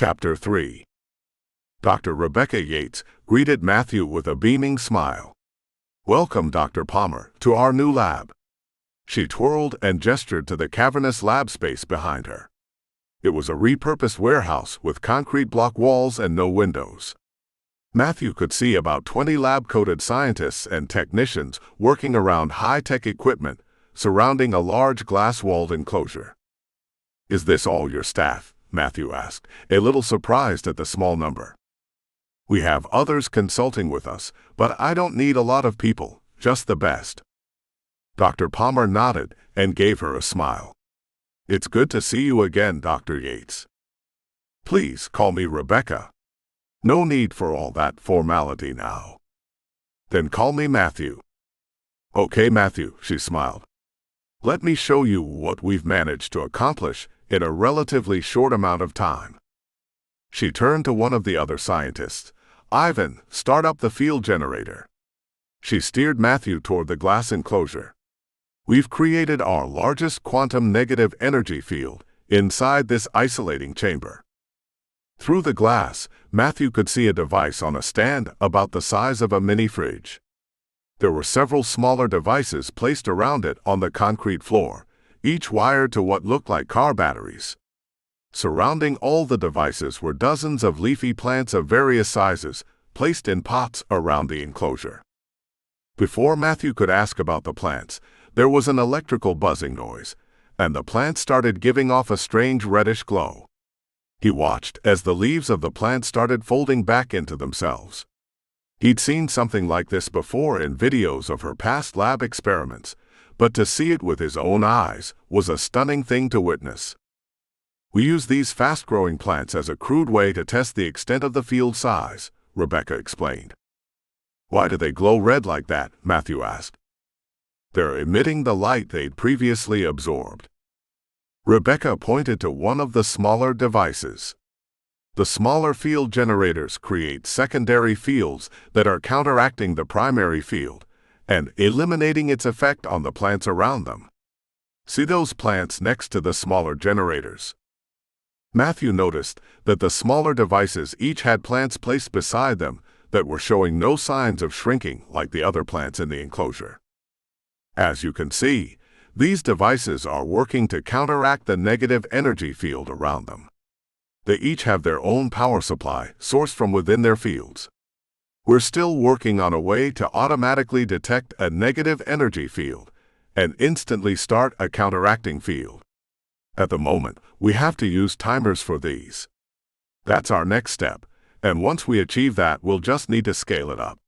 Chapter 3. Dr. Rebecca Yates greeted Matthew with a beaming smile. "Welcome, Dr. Palmer, to our new lab." She twirled and gestured to the cavernous lab space behind her. It was a repurposed warehouse with concrete block walls and no windows. Matthew could see about 20 lab-coated scientists and technicians working around high-tech equipment surrounding a large glass-walled enclosure. "Is this all your staff?" Matthew asked, a little surprised at the small number. "We have others consulting with us, but I don't need a lot of people, just the best." Dr. Palmer nodded and gave her a smile. "It's good to see you again, Dr. Yates. Please call me Rebecca. No need for all that formality now." "Then call me Matthew." "Okay, Matthew," she smiled. "Let me show you what we've managed to accomplish in a relatively short amount of time." She turned to one of the other scientists. "Ivan, start up the field generator." She steered Matthew toward the glass enclosure. "We've created our largest quantum negative energy field inside this isolating chamber." Through the glass, Matthew could see a device on a stand about the size of a mini fridge. There were several smaller devices placed around it on the concrete floor, each wired to what looked like car batteries. Surrounding all the devices were dozens of leafy plants of various sizes, placed in pots around the enclosure. Before Matthew could ask about the plants, there was an electrical buzzing noise, and the plants started giving off a strange reddish glow. He watched as the leaves of the plant started folding back into themselves. He'd seen something like this before in videos of her past lab experiments, but to see it with his own eyes was a stunning thing to witness. "We use these fast-growing plants as a crude way to test the extent of the field size," Rebecca explained. "Why do they glow red like that?" Matthew asked. "They're emitting the light they'd previously absorbed." Rebecca pointed to one of the smaller devices. "The smaller field generators create secondary fields that are counteracting the primary field and eliminating its effect on the plants around them. See those plants next to the smaller generators?" Matthew noticed that the smaller devices each had plants placed beside them that were showing no signs of shrinking like the other plants in the enclosure. "As you can see, these devices are working to counteract the negative energy field around them. They each have their own power supply sourced from within their fields. We're still working on a way to automatically detect a negative energy field and instantly start a counteracting field. At the moment, we have to use timers for these. That's our next step, and once we achieve that, we'll just need to scale it up.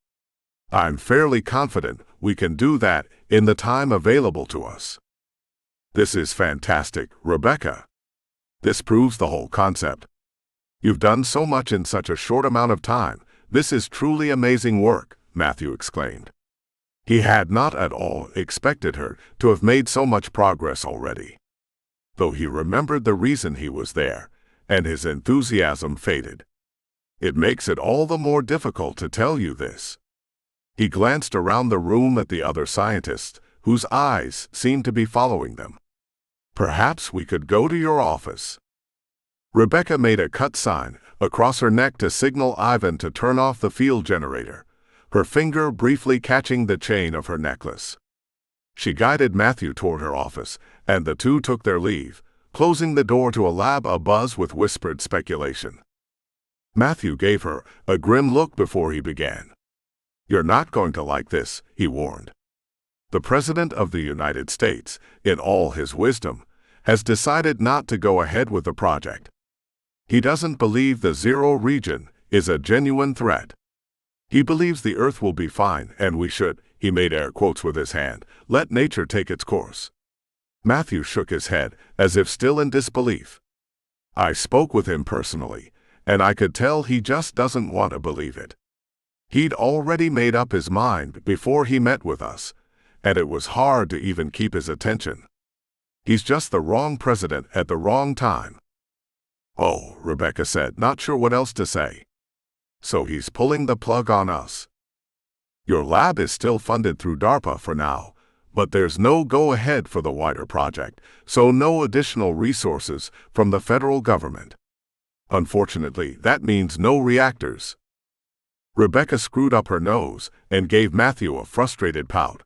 I'm fairly confident we can do that in the time available to us." "This is fantastic, Rebecca. This proves the whole concept. You've done so much in such a short amount of time. This is truly amazing work," Matthew exclaimed. He had not at all expected her to have made so much progress already. Though he remembered the reason he was there, and his enthusiasm faded. "It makes it all the more difficult to tell you this." He glanced around the room at the other scientists, whose eyes seemed to be following them. "Perhaps we could go to your office." Rebecca made a cut sign across her neck to signal Ivan to turn off the field generator, her finger briefly catching the chain of her necklace. She guided Matthew toward her office, and the two took their leave, closing the door to a lab abuzz with whispered speculation. Matthew gave her a grim look before he began. "You're not going to like this," he warned. "The President of the United States, in all his wisdom, has decided not to go ahead with the project. He doesn't believe the zero region is a genuine threat. He believes the Earth will be fine and we should," he made air quotes with his hand, "let nature take its course." Matthew shook his head as if still in disbelief. "I spoke with him personally, and I could tell he just doesn't want to believe it. He'd already made up his mind before he met with us, and it was hard to even keep his attention. He's just the wrong president at the wrong time." "Oh," Rebecca said, not sure what else to say. "So he's pulling the plug on us." "Your lab is still funded through DARPA for now, but there's no go-ahead for the wider project, so no additional resources from the federal government. Unfortunately, that means no reactors. Rebecca screwed up her nose and gave Matthew a frustrated pout.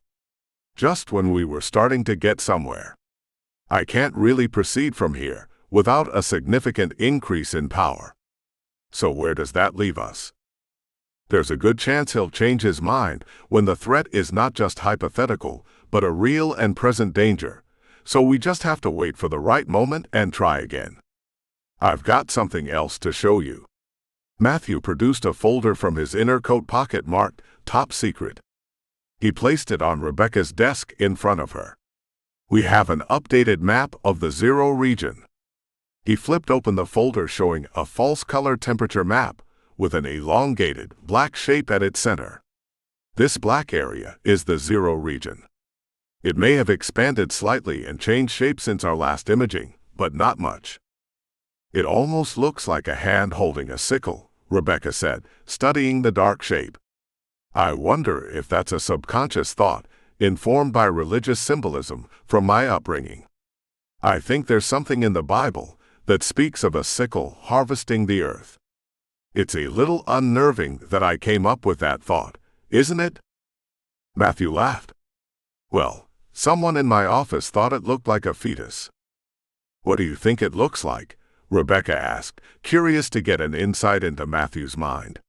Just when we were starting to get somewhere. I can't really proceed from here without a significant increase in power. So where does that leave us? There's a good chance he'll change his mind when the threat is not just hypothetical, but a real and present danger. So we just have to wait for the right moment and try again. I've got something else to show you. Matthew produced a folder from his inner coat pocket marked Top Secret. He placed it on Rebecca's desk in front of her. We have an updated map of the zero region. He flipped open the folder showing a false color temperature map with an elongated, black shape at its center. This black area is the zero region. It may have expanded slightly and changed shape since our last imaging, but not much. It almost looks like a hand holding a sickle, Rebecca said, studying the dark shape. I wonder if that's a subconscious thought, informed by religious symbolism from my upbringing. I think there's something in the Bible that speaks of a sickle harvesting the earth. It's a little unnerving that I came up with that thought, isn't it? Matthew laughed. Well, someone in my office thought it looked like a fetus. What do you think it looks like? Rebecca asked, curious to get an insight into Matthew's mind.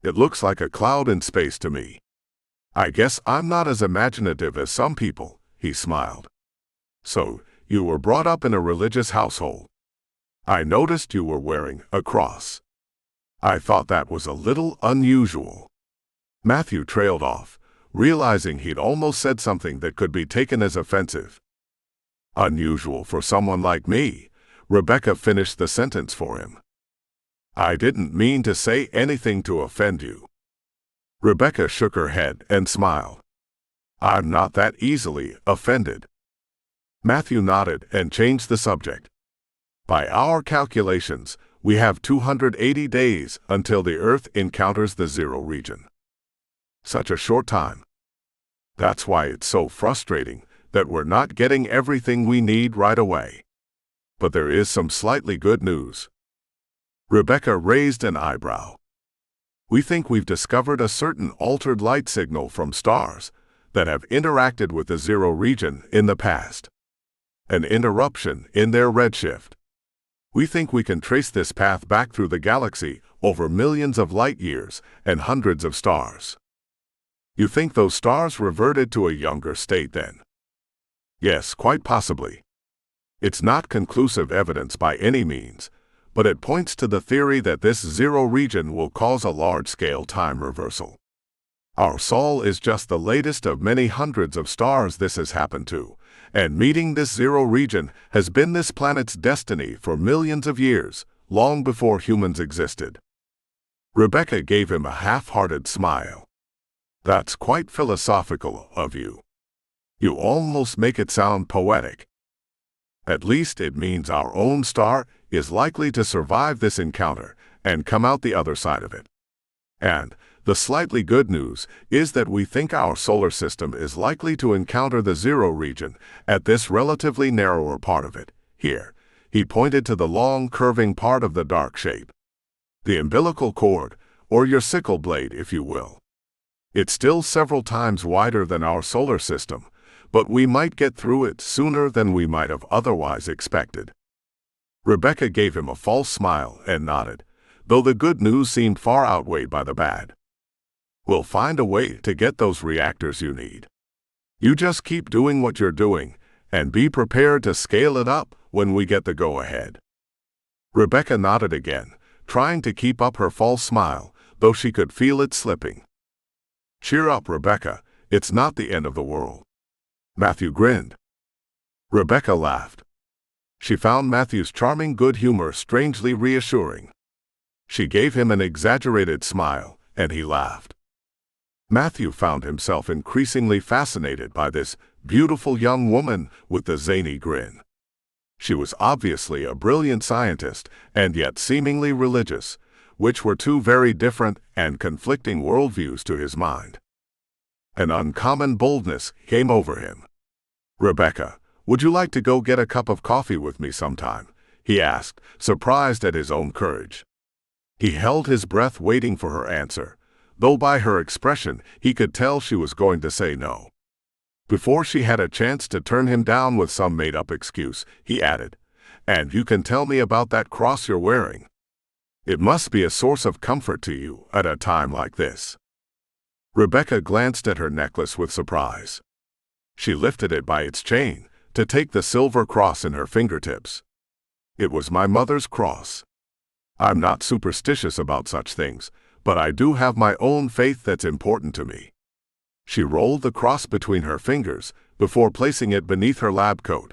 It looks like a cloud in space to me. I guess I'm not as imaginative as some people, he smiled. So, you were brought up in a religious household. I noticed you were wearing a cross. I thought that was a little unusual. Matthew trailed off, realizing he'd almost said something that could be taken as offensive. Unusual for someone like me, Rebecca finished the sentence for him. I didn't mean to say anything to offend you. Rebecca shook her head and smiled. I'm not that easily offended. Matthew nodded and changed the subject. By our calculations, we have 280 days until the Earth encounters the zero region. Such a short time. That's why it's so frustrating that we're not getting everything we need right away. But there is some slightly good news. Rebecca raised an eyebrow. We think we've discovered a certain altered light signal from stars that have interacted with the zero region in the past. An interruption in their redshift. We think we can trace this path back through the galaxy over millions of light years and hundreds of stars. You think those stars reverted to a younger state then? Yes, quite possibly. It's not conclusive evidence by any means, but it points to the theory that this zero region will cause a large-scale time reversal. Our Sol is just the latest of many hundreds of stars this has happened to, and meeting this zero region has been this planet's destiny for millions of years, long before humans existed. Rebecca gave him a half-hearted smile. That's quite philosophical of you. You almost make it sound poetic. At least it means our own star is likely to survive this encounter and come out the other side of it. And the slightly good news is that we think our solar system is likely to encounter the zero region at this relatively narrower part of it. Here, he pointed to the long curving part of the dark shape. The umbilical cord, or your sickle blade if you will. It's still several times wider than our solar system, but we might get through it sooner than we might have otherwise expected. Rebecca gave him a false smile and nodded, though the good news seemed far outweighed by the bad. We'll find a way to get those reactors you need. You just keep doing what you're doing, and be prepared to scale it up when we get the go-ahead. Rebecca nodded again, trying to keep up her false smile, though she could feel it slipping. Cheer up, Rebecca, it's not the end of the world. Matthew grinned. Rebecca laughed. She found Matthew's charming good humor strangely reassuring. She gave him an exaggerated smile, and he laughed. Matthew found himself increasingly fascinated by this beautiful young woman with the zany grin. She was obviously a brilliant scientist, and yet seemingly religious, which were two very different and conflicting worldviews to his mind. An uncommon boldness came over him. Rebecca, would you like to go get a cup of coffee with me sometime? he asked, surprised at his own courage. He held his breath waiting for her answer, though by her expression he could tell she was going to say no. Before she had a chance to turn him down with some made-up excuse, he added, "And you can tell me about that cross you're wearing. It must be a source of comfort to you at a time like this." Rebecca glanced at her necklace with surprise. She lifted it by its chain to take the silver cross in her fingertips. "It was my mother's cross. I'm not superstitious about such things, but I do have my own faith that's important to me." She rolled the cross between her fingers before placing it beneath her lab coat.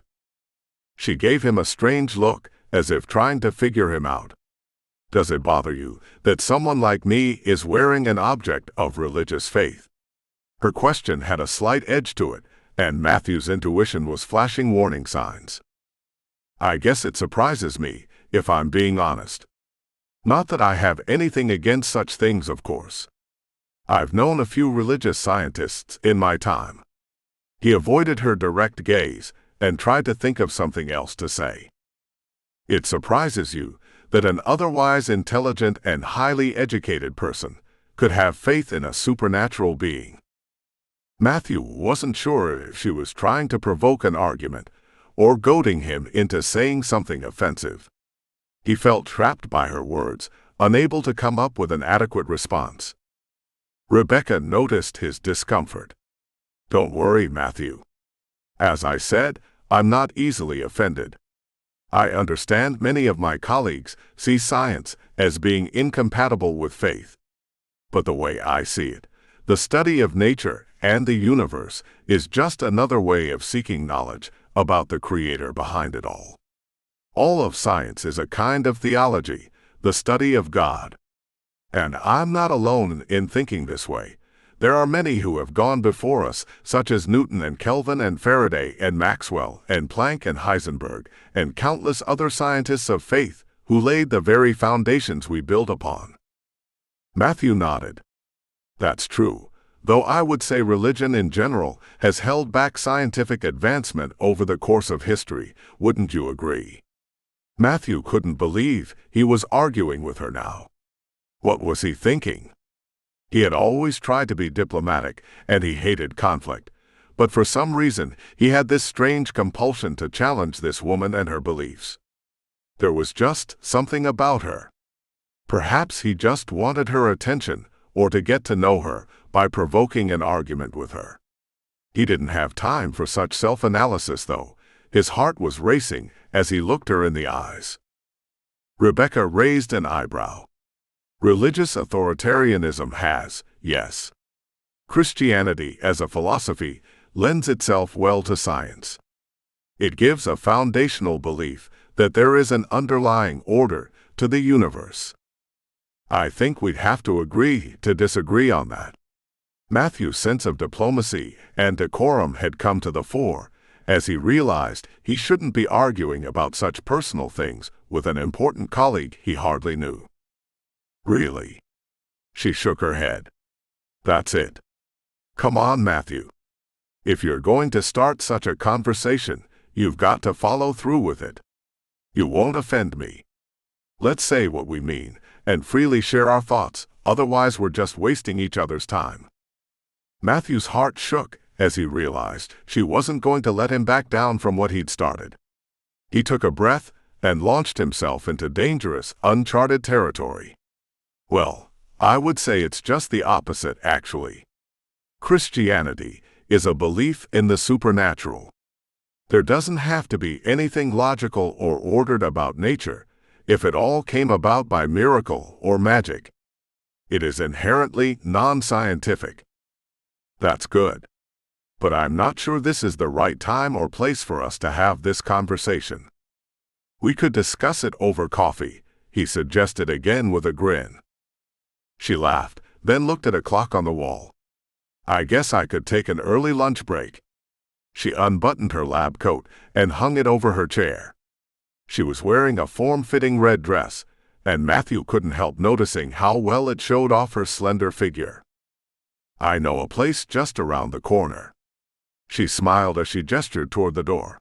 She gave him a strange look, as if trying to figure him out. "Does it bother you that someone like me is wearing an object of religious faith?" Her question had a slight edge to it, and Matthew's intuition was flashing warning signs. "I guess it surprises me, if I'm being honest. Not that I have anything against such things, of course. I've known a few religious scientists in my time." He avoided her direct gaze and tried to think of something else to say. "It surprises you that an otherwise intelligent and highly educated person could have faith in a supernatural being." Matthew wasn't sure if she was trying to provoke an argument or goading him into saying something offensive. He felt trapped by her words, unable to come up with an adequate response. Rebecca noticed his discomfort. "Don't worry, Matthew. As I said, I'm not easily offended. I understand many of my colleagues see science as being incompatible with faith. But the way I see it, the study of nature and the universe is just another way of seeking knowledge about the creator behind it all. All of science is a kind of theology, the study of God. And I'm not alone in thinking this way. There are many who have gone before us, such as Newton and Kelvin and Faraday and Maxwell and Planck and Heisenberg, and countless other scientists of faith who laid the very foundations we build upon." Matthew nodded. "That's true, though I would say religion in general has held back scientific advancement over the course of history, wouldn't you agree?" Matthew couldn't believe he was arguing with her now. What was he thinking? He had always tried to be diplomatic, and he hated conflict, but for some reason he had this strange compulsion to challenge this woman and her beliefs. There was just something about her. Perhaps he just wanted her attention, or to get to know her by provoking an argument with her. He didn't have time for such self-analysis, though. His heart was racing as he looked her in the eyes. Rebecca raised an eyebrow. "Religious authoritarianism has, yes. Christianity as a philosophy lends itself well to science. It gives a foundational belief that there is an underlying order to the universe. I think we'd have to agree to disagree on that." Matthew's sense of diplomacy and decorum had come to the fore, as he realized he shouldn't be arguing about such personal things with an important colleague he hardly knew. "Really?" She shook her head. "That's it. Come on, Matthew. If you're going to start such a conversation, you've got to follow through with it. You won't offend me. Let's say what we mean and freely share our thoughts, otherwise we're just wasting each other's time." Matthew's heart shook as he realized she wasn't going to let him back down from what he'd started. He took a breath and launched himself into dangerous, uncharted territory. "Well, I would say it's just the opposite, actually. Christianity is a belief in the supernatural. There doesn't have to be anything logical or ordered about nature if it all came about by miracle or magic. It is inherently non-scientific." "That's good. But I'm not sure this is the right time or place for us to have this conversation. We could discuss it over coffee," he suggested again with a grin. She laughed, then looked at a clock on the wall. "I guess I could take an early lunch break." She unbuttoned her lab coat and hung it over her chair. She was wearing a form-fitting red dress, and Matthew couldn't help noticing how well it showed off her slender figure. "I know a place just around the corner." She smiled as she gestured toward the door.